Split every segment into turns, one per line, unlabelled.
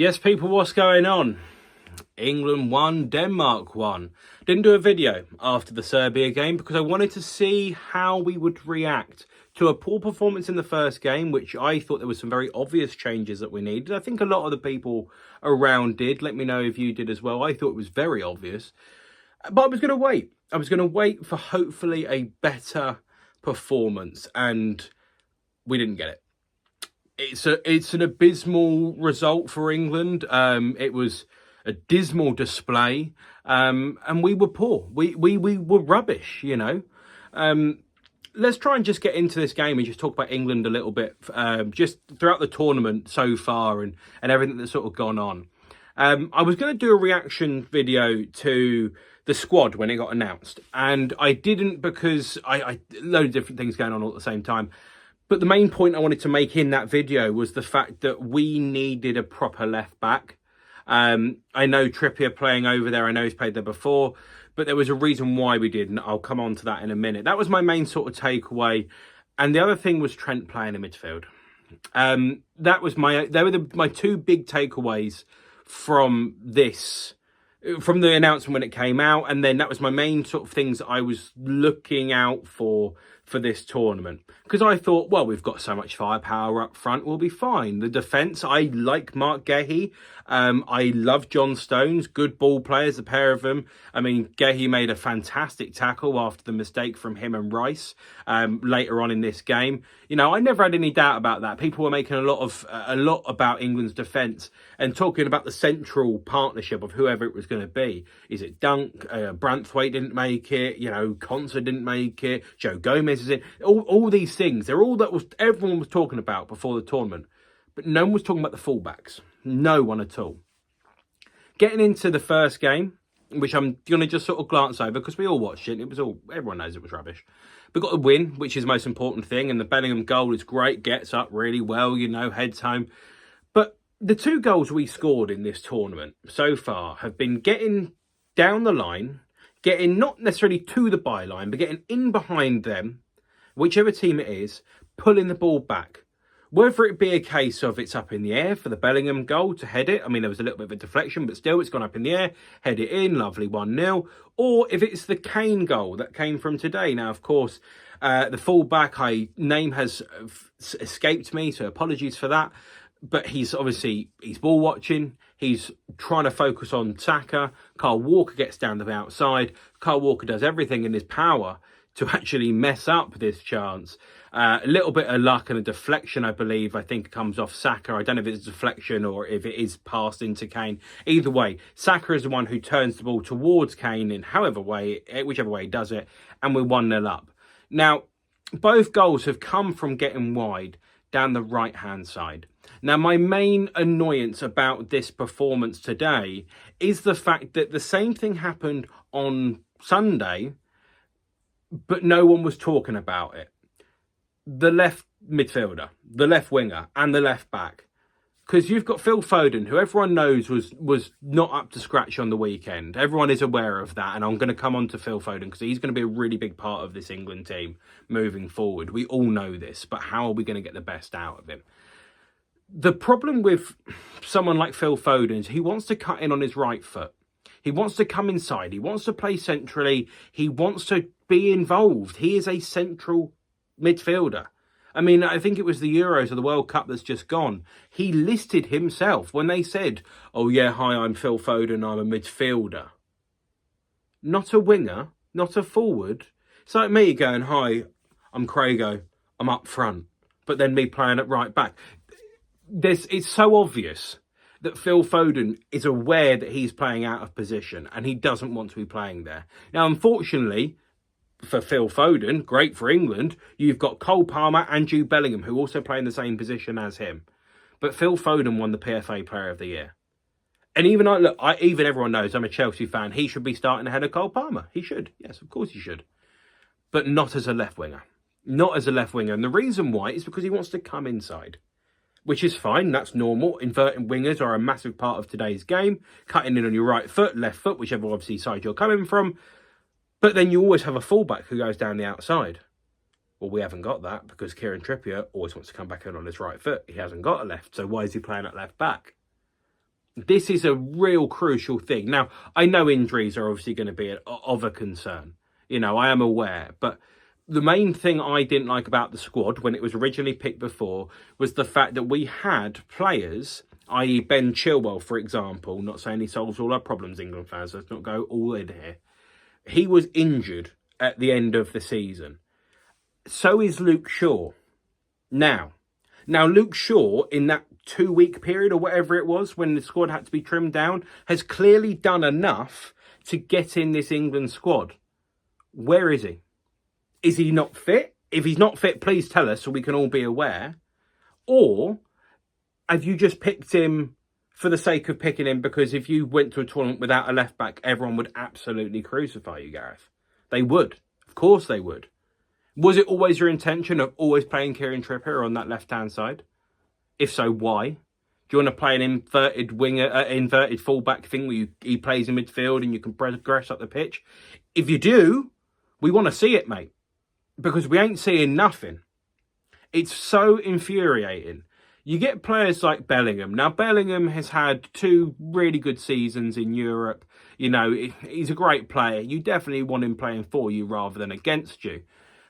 Yes, people, what's going on? England won, Denmark won. Didn't do a video after the Serbia game because I wanted to see how we would react to a poor performance in the first game, which I thought there was some very obvious changes that we needed. I think a lot of the people around did. Let me know if you did as well. I thought it was very obvious. But I was going to wait. I was going to wait for hopefully a better performance, and we didn't get it. It's an abysmal result for England. It was a dismal display, and we were poor. We were rubbish, you know. Let's try and just get into this game and just talk about England a little bit, just throughout the tournament so far and everything that's sort of gone on. I was going to do a reaction video to the squad when it got announced, and I didn't because I load of different things going on all at the same time. But the main point I wanted to make in that video was the fact that we needed a proper left back. I know Trippier playing over there. I know he's played there before, but there was a reason why we didn't. I'll come on to that in a minute. That was my main sort of takeaway. And the other thing was Trent playing in midfield. They were my two big takeaways from this, from the announcement when it came out. And then that was my main sort of things that I was looking out for this tournament, because I thought, well, we've got so much firepower up front, we'll be fine. The defence, I like Mark Guéhi. I love John Stones, good ball players, the pair of them. I mean, Guéhi made a fantastic tackle after the mistake from him and Rice later on in this game. You know, I never had any doubt about that. People were making a lot about England's defence and talking about the central partnership of whoever it was going to be. Is it Dunk? Branthwaite didn't make it. You know, Konsa didn't make it. Joe Gomez is in. All these things. They're all that everyone was talking about before the tournament. But no one was talking about the fullbacks. No one at all. Getting into the first game, which I'm going to just sort of glance over because we all watched it. Everyone knows it was rubbish. We got a win, which is the most important thing. And the Bellingham goal is great. Gets up really well, you know, heads home. But the two goals we scored in this tournament so far have been getting down the line, getting not necessarily to the byline, but getting in behind them, whichever team it is, pulling the ball back. Whether it be a case of it's up in the air for the Bellingham goal to head it. I mean, there was a little bit of a deflection, but still it's gone up in the air, head it in, lovely 1-0. Or if it's the Kane goal that came from today. Now, of course, the fullback name has escaped me, so apologies for that. But he's ball watching. He's trying to focus on Saka. Kyle Walker gets down to the outside. Kyle Walker does everything in his power to actually mess up this chance. A little bit of luck and a deflection, I think, comes off Saka. I don't know if it's a deflection or if it is passed into Kane. Either way, Saka is the one who turns the ball towards Kane in whichever way he does it, and we're 1-0 up. Now, both goals have come from getting wide down the right-hand side. Now, my main annoyance about this performance today is the fact that the same thing happened on Sunday, but no one was talking about it. The left midfielder, the left winger, and the left back. Because you've got Phil Foden, who everyone knows was not up to scratch on the weekend. Everyone is aware of that, and I'm going to come on to Phil Foden because he's going to be a really big part of this England team moving forward. We all know this, but how are we going to get the best out of him? The problem with someone like Phil Foden is he wants to cut in on his right foot. He wants to come inside. He wants to play centrally. He wants to be involved. He is a central midfielder. I mean, I think it was the Euros or the World Cup that's just gone. He listed himself when they said, oh yeah, hi, I'm Phil Foden, I'm a midfielder. Not a winger, not a forward. It's like me going, hi, I'm Craigo, I'm up front. But then me playing at right back. It's so obvious that Phil Foden is aware that he's playing out of position and he doesn't want to be playing there. Now, unfortunately, for Phil Foden, great for England, you've got Cole Palmer and Jude Bellingham, who also play in the same position as him. But Phil Foden won the PFA Player of the Year. And even everyone knows I'm a Chelsea fan. He should be starting ahead of Cole Palmer. He should. Yes, of course he should. But not as a left winger. Not as a left winger. And the reason why is because he wants to come inside. Which is fine, that's normal. Inverting wingers are a massive part of today's game. Cutting in on your right foot, left foot, whichever obviously side you're coming from. But then you always have a fullback who goes down the outside. Well, we haven't got that because Kieran Trippier always wants to come back in on his right foot. He hasn't got a left, so why is he playing at left back? This is a real crucial thing. Now, I know injuries are obviously going to be of a concern. You know, I am aware. But the main thing I didn't like about the squad when it was originally picked before was the fact that we had players, i.e. Ben Chilwell, for example, not saying he solves all our problems, England fans, let's not go all in here. He was injured at the end of the season. So is Luke Shaw. Now, Luke Shaw, in that 2-week period or whatever it was when the squad had to be trimmed down, has clearly done enough to get in this England squad. Where is he? Is he not fit? If he's not fit, please tell us so we can all be aware. Or have you just picked him for the sake of picking him because if you went to a tournament without a left back, everyone would absolutely crucify you, Gareth? They would. Of course they would. Was it always your intention of always playing Kieran Trippier on that left-hand side? If so, why? Do you want to play an inverted winger, inverted fullback thing where he plays in midfield and you can progress up the pitch? If you do, we want to see it, mate. Because we ain't seeing nothing. It's so infuriating. You get players like Bellingham. Now, Bellingham has had 2 really good seasons in Europe. You know, he's a great player. You definitely want him playing for you rather than against you.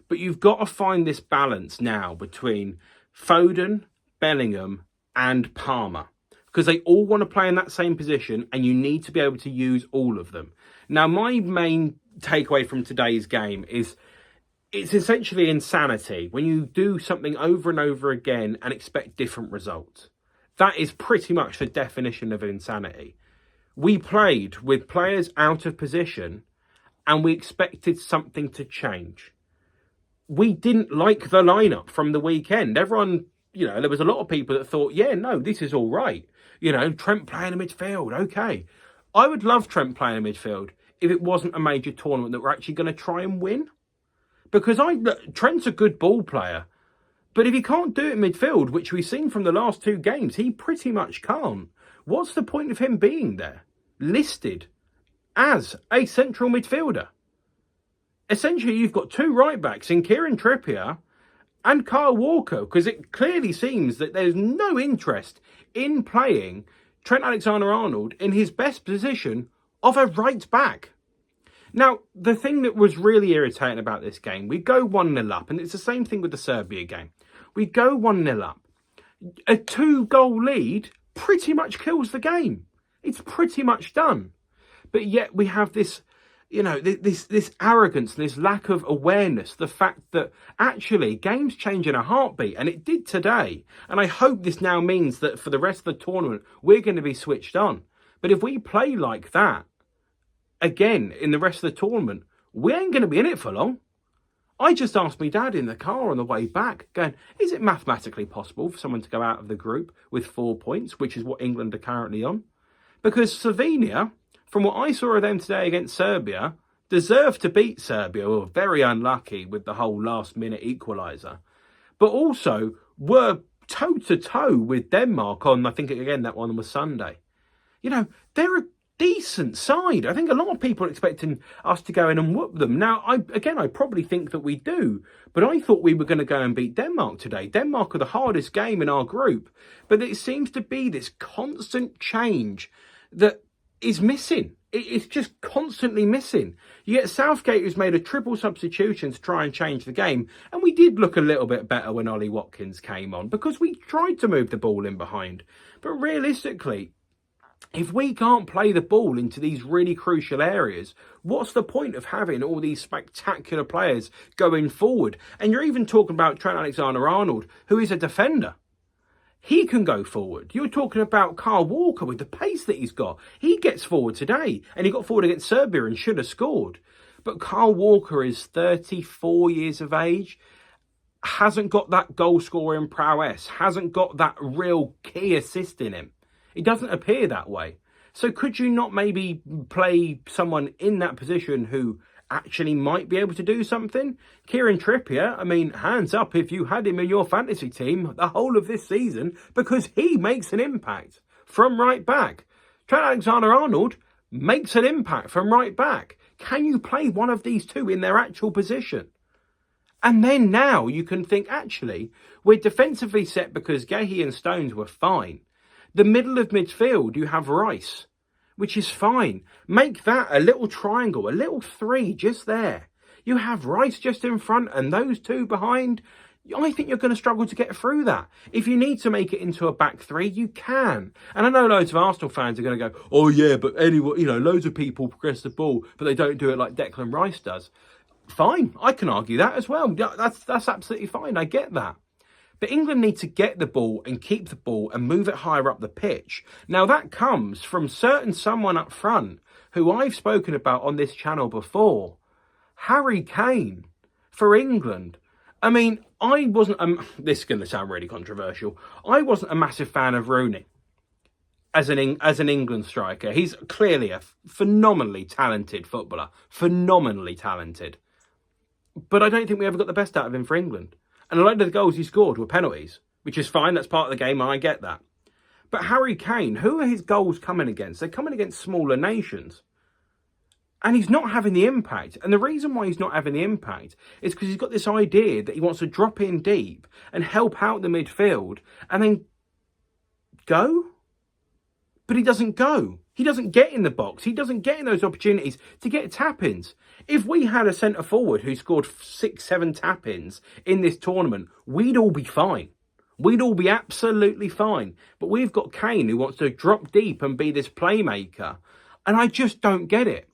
But you've got to find this balance now between Foden, Bellingham and Palmer. Because they all want to play in that same position and you need to be able to use all of them. Now, my main takeaway from today's game is it's essentially insanity when you do something over and over again and expect different results. That is pretty much the definition of insanity. We played with players out of position and we expected something to change. We didn't like the lineup from the weekend. Everyone, you know, there was a lot of people that thought, yeah, no, this is all right. You know, Trent playing in midfield, okay. I would love Trent playing in midfield if it wasn't a major tournament that we're actually going to try and win. Because Trent's a good ball player. But if he can't do it in midfield, which we've seen from the last 2 games, he pretty much can't. What's the point of him being there? Listed as a central midfielder. Essentially, you've got 2 right-backs in Kieran Trippier and Kyle Walker, because it clearly seems that there's no interest in playing Trent Alexander-Arnold in his best position of a right-back. Now, the thing that was really irritating about this game, we go 1-0 up, and it's the same thing with the Serbia game. We go 1-0 up. A 2-goal lead pretty much kills the game. It's pretty much done. But yet we have this, you know, this arrogance, this lack of awareness, the fact that actually games change in a heartbeat, and it did today. And I hope this now means that for the rest of the tournament, we're going to be switched on. But if we play like that, again, in the rest of the tournament, we ain't going to be in it for long. I just asked my dad in the car on the way back, going, is it mathematically possible for someone to go out of the group with 4 points, which is what England are currently on? Because Slovenia, from what I saw of them today against Serbia, deserved to beat Serbia, who were very unlucky with the whole last-minute equaliser, but also were toe-to-toe with Denmark on, I think, again, that one was Sunday. You know, they're a decent side. I think a lot of people are expecting us to go in and whoop them. Now, I probably think that we do, but I thought we were going to go and beat Denmark today. Denmark are the hardest game in our group, but it seems to be this constant change that is missing. It's just constantly missing. You get Southgate, who's made a triple substitution to try and change the game, and we did look a little bit better when Ollie Watkins came on because we tried to move the ball in behind. But realistically, if we can't play the ball into these really crucial areas, what's the point of having all these spectacular players going forward? And you're even talking about Trent Alexander-Arnold, who is a defender. He can go forward. You're talking about Kyle Walker with the pace that he's got. He gets forward today, and he got forward against Serbia and should have scored. But Kyle Walker is 34 years of age, hasn't got that goal-scoring prowess, hasn't got that real key assist in him. It doesn't appear that way. So could you not maybe play someone in that position who actually might be able to do something? Kieran Trippier, I mean, hands up if you had him in your fantasy team the whole of this season, because he makes an impact from right back. Trent Alexander-Arnold makes an impact from right back. Can you play one of these 2 in their actual position? And then now you can think, actually, we're defensively set because Gahey and Stones were fine. The middle of midfield, you have Rice, which is fine. Make that a little triangle, a little three just there. You have Rice just in front and those two behind. I think you're going to struggle to get through that. If you need to make it into a back three, you can. And I know loads of Arsenal fans are going to go, oh yeah, but anyone, loads of people progress the ball, but they don't do it like Declan Rice does. Fine, I can argue that as well. That's absolutely fine. I get that. But England need to get the ball and keep the ball and move it higher up the pitch. Now that comes from someone up front who I've spoken about on this channel before. Harry Kane for England. I mean, I wasn't, this is going to sound really controversial, I wasn't a massive fan of Rooney as an England striker. He's clearly a phenomenally talented footballer, phenomenally talented. But I don't think we ever got the best out of him for England. And a lot of the goals he scored were penalties, which is fine, that's part of the game, and I get that. But Harry Kane, who are his goals coming against? They're coming against smaller nations. And he's not having the impact. And the reason why he's not having the impact is because he's got this idea that he wants to drop in deep and help out the midfield and then go. But he doesn't go. He doesn't get in the box. He doesn't get in those opportunities to get tap-ins. If we had a centre-forward who scored 6-7 tap-ins in this tournament, we'd all be fine. We'd all be absolutely fine. But we've got Kane who wants to drop deep and be this playmaker. And I just don't get it.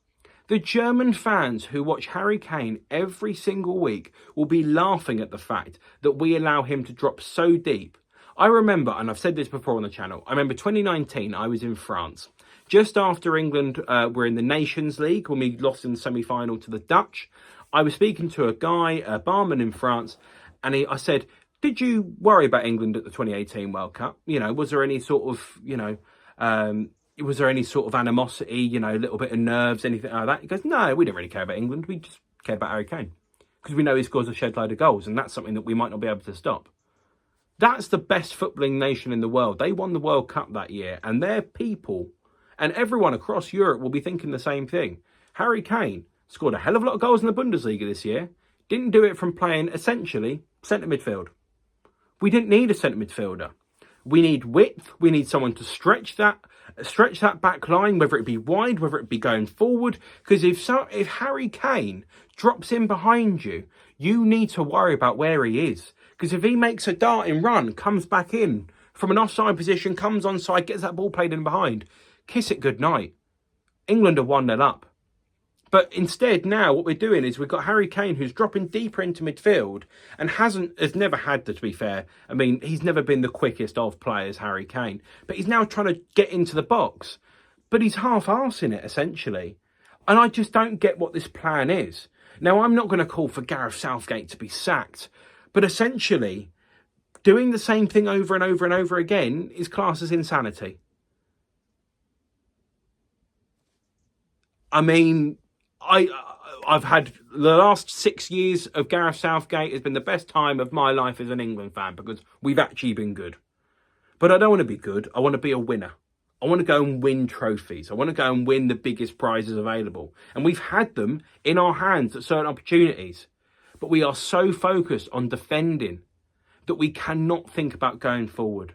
The German fans who watch Harry Kane every single week will be laughing at the fact that we allow him to drop so deep. I remember, and I've said this before on the channel, I remember 2019, I was in France. Just after England were in the Nations League, when we lost in the semi-final to the Dutch, I was speaking to a guy, a barman in France, and I said, did you worry about England at the 2018 World Cup? Was there any sort of, was there any sort of animosity, a little bit of nerves, anything like that? He goes, no, we don't really care about England. We just care about Harry Kane. Because we know he scores a shed load of goals, and that's something that we might not be able to stop. That's the best footballing nation in the world. They won the World Cup that year, and their people and everyone across Europe will be thinking the same thing. Harry Kane scored a hell of a lot of goals in the Bundesliga this year. Didn't do it from playing, essentially, centre midfield. We didn't need a centre midfielder. We need width. We need someone to stretch that back line, whether it be wide, whether it be going forward. Because if Harry Kane drops in behind you, you need to worry about where he is. Because if he makes a darting run, comes back in from an offside position, comes onside, gets that ball played in behind, kiss it goodnight. England are 1-0 up. But instead now what we're doing is we've got Harry Kane who's dropping deeper into midfield and has never had to be fair. I mean, he's never been the quickest of players, Harry Kane. But he's now trying to get into the box. But he's half-arsing it, essentially. And I just don't get what this plan is. Now, I'm not going to call for Gareth Southgate to be sacked. But essentially, doing the same thing over and over and over again is classed as insanity. I mean, I've had the last 6 years of Gareth Southgate has been the best time of my life as an England fan because we've actually been good. But I don't want to be good. I want to be a winner. I want to go and win trophies. I want to go and win the biggest prizes available. And we've had them in our hands at certain opportunities. But we are so focused on defending that we cannot think about going forward.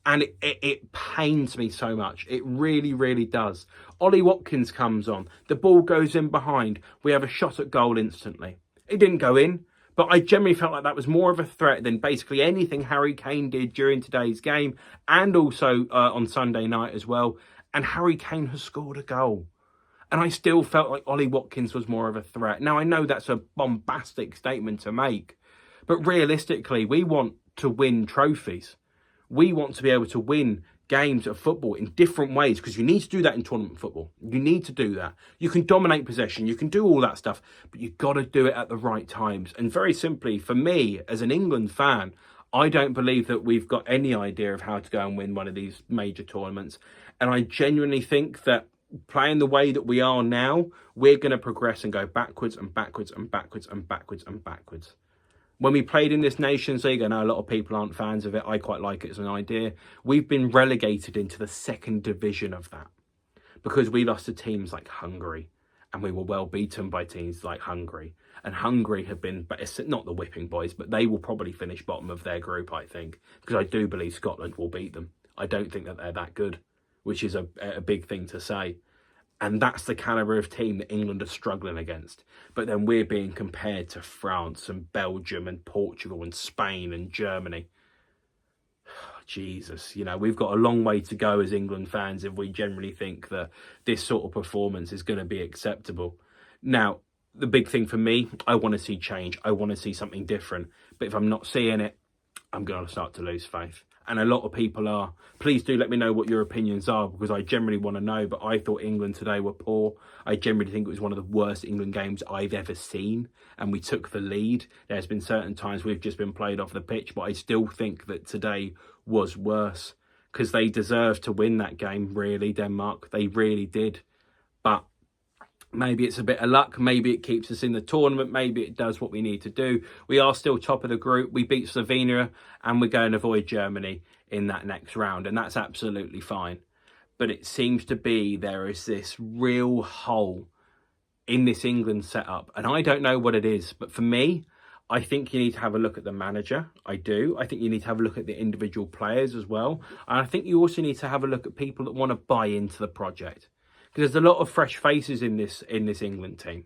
And it pains me so much. It really, really does. Ollie Watkins comes on. The ball goes in behind. We have a shot at goal instantly. It didn't go in. But I generally felt like that was more of a threat than basically anything Harry Kane did during today's game. And also on Sunday night as well. And Harry Kane has scored a goal. And I still felt like Ollie Watkins was more of a threat. Now, I know that's a bombastic statement to make. But realistically, we want to win trophies. We want to be able to win games of football in different ways because you need to do that in tournament football. You need to do that. You can dominate possession. You can do all that stuff, but you've got to do it at the right times. And very simply, for me, as an England fan, I don't believe that we've got any idea of how to go and win one of these major tournaments. And I genuinely think that playing the way that we are now, we're going to progress and go backwards and backwards and backwards and backwards and backwards. When we played in this Nations League, I know a lot of people aren't fans of it. I quite like it as an idea. We've been relegated into the second division of that because we lost to teams like Hungary and we were well beaten by teams like Hungary. And Hungary have been, but it's not the whipping boys, but they will probably finish bottom of their group, I think, because I do believe Scotland will beat them. I don't think that they're that good, which is a big thing to say. And that's the calibre of team that England are struggling against. But then we're being compared to France and Belgium and Portugal and Spain and Germany. Jesus, you know, we've got a long way to go as England fans if we generally think that this sort of performance is going to be acceptable. Now, the big thing for me, I want to see change. I want to see something different. But if I'm not seeing it, I'm going to start to lose faith. And a lot of people are. Please do let me know what your opinions are, because I generally want to know. But I thought England today were poor. I generally think it was one of the worst England games I've ever seen. And we took the lead. There's been certain times we've just been played off the pitch. But I still think that today was worse, because they deserved to win that game, really, Denmark. They really did. But maybe it's a bit of luck. Maybe it keeps us in the tournament. Maybe it does what we need to do. We are still top of the group. We beat Slovenia and we're going to avoid Germany in that next round. And that's absolutely fine. But it seems to be there is this real hole in this England setup. And I don't know what it is. But for me, I think you need to have a look at the manager. I do. I think you need to have a look at the individual players as well. And I think you also need to have a look at people that want to buy into the project. Because there's a lot of fresh faces in this England team.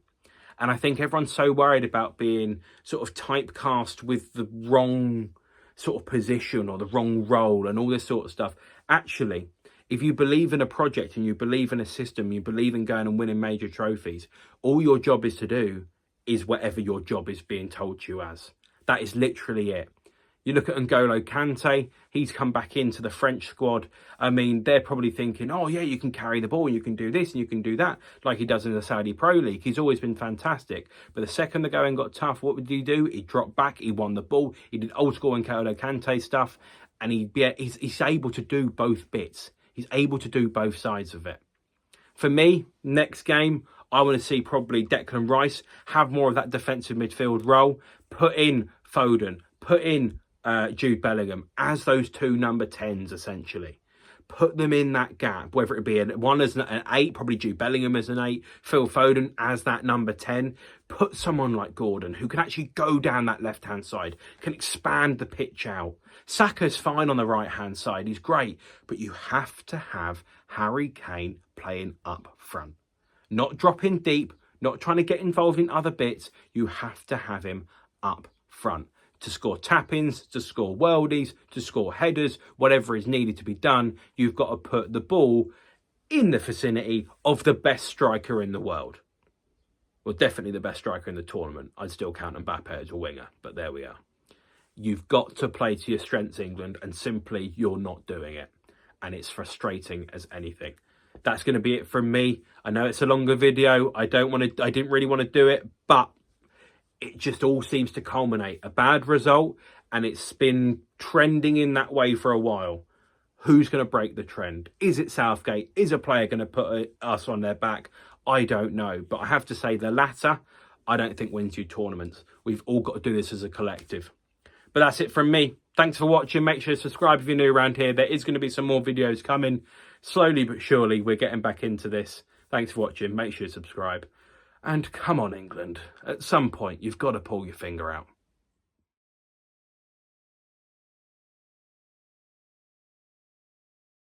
And I think everyone's so worried about being sort of typecast with the wrong sort of position or the wrong role and all this sort of stuff. Actually, if you believe in a project and you believe in a system, you believe in going and winning major trophies, all your job is to do is whatever your job is being told to you as. That is literally it. You look at N'Golo Kante, he's come back into the French squad. I mean, they're probably thinking, oh yeah, you can carry the ball, you can do this and you can do that, like he does in the Saudi Pro League. He's always been fantastic. But the second the going got tough, what would he do? He dropped back, he won the ball, he did old school N'Golo Kante stuff, and he's able to do both bits. He's able to do both sides of it. For me, next game, I want to see probably Declan Rice have more of that defensive midfield role, put in Foden, put in Jude Bellingham as those two number 10s, essentially. Put them in that gap, whether it be one as an 8, probably Jude Bellingham as an 8, Phil Foden as that number 10. Put someone like Gordon who can actually go down that left-hand side, can expand the pitch out. Saka's fine on the right-hand side, he's great, but you have to have Harry Kane playing up front. Not dropping deep, not trying to get involved in other bits. You have to have him up front to score tap-ins, to score worldies, to score headers, whatever is needed to be done. You've got to put the ball in the vicinity of the best striker in the world. Well, definitely the best striker in the tournament. I'd still count Mbappe as a winger, but there we are. You've got to play to your strengths, England, and simply you're not doing it. And it's frustrating as anything. That's going to be it from me. I know it's a longer video. I didn't really want to do it, but it just all seems to culminate. A bad result, and it's been trending in that way for a while. Who's going to break the trend? Is it Southgate? Is a player going to put us on their back? I don't know. But I have to say the latter, I don't think wins you tournaments. We've all got to do this as a collective. But that's it from me. Thanks for watching. Make sure to subscribe if you're new around here. There is going to be some more videos coming. Slowly but surely, we're getting back into this. Thanks for watching. Make sure to subscribe. And come on, England. At some point, you've got to pull your finger out.